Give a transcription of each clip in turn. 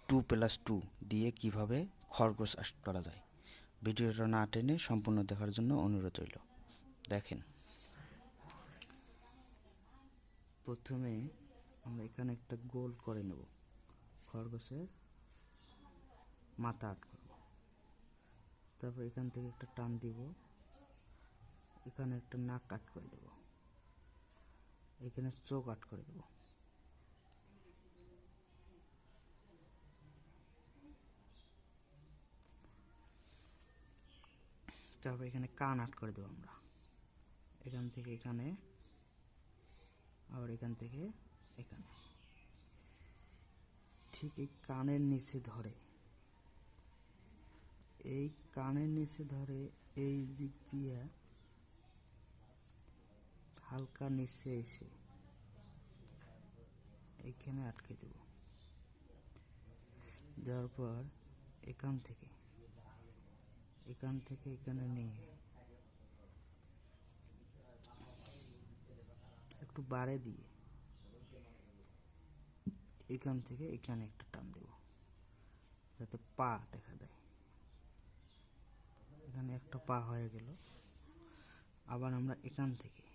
2+2 দিয়ে কিভাবে খরগোশ আর্ট করা যায়। ভিডিওটা না টেনে সম্পূর্ণ দেখার জন্য অনুরোধ রইল। দেখেন, প্রথমে আমরা এখানে একটা গোল করে নেব, খরগোশের মাথা আর্ট করব। তারপর এখান থেকে একটা টান দিব, এখানে একটা নাক কাট করে দেব, এখানে চোখ আর্ট করে দেব। তারপর এখানে কান আর্ট করে দেবো আমরা, এখান থেকে এখানে, আবার এখান থেকে এখানে। ঠিক এই কানের নিচে ধরে, এই কানের নিচে ধরে এই দিক দিয়ে হালকা নিচে এসে এখানে আটকে দেব। দেওয়ার পর এখান থেকে এখানে নিয়ে একটু বাড়ে দিয়ে এখান থেকে এখানে একটা টান দেব, যাতে পা দেখা দেয়। এখানে একটা পা হয়ে গেল। আবার আমরা এখান থেকে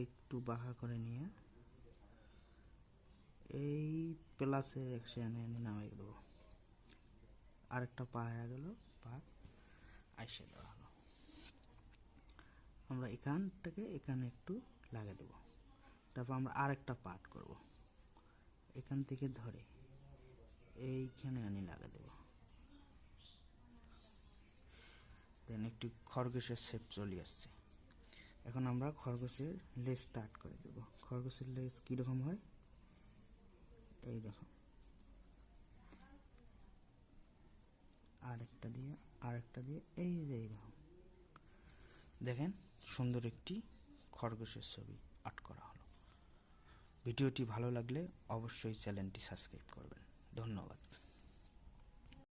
একটু বাঁকা করে নিয়ে এই প্লাসের অ্যাকশনে নামিয়ে দেবো। আরেকটা পা হয়ে গেল, পা আইসে দেওয়া হলো। আমরা এখানটাকে এখানে একটু লাগিয়ে দেবো। তারপর আমরা আরেকটা পার্ট করব, এখান থেকে ধরে এইখানে লাগিয়ে দেবো। দেন একটু খরগোশের শেপ চলে আসছে। এখন আমরা খরগোশের লেজ স্টার্ট করে দেবো। খরগোশের লেজ কীরকম হয়, এইরকম। আরেকটা দিয়ে এই যে এইরকম। দেখেন, সুন্দর একটি খরগোশের ছবি আর্ট করা হলো। ভিডিওটি ভালো লাগলে অবশ্যই চ্যানেলটি সাবস্ক্রাইব করবেন। ধন্যবাদ।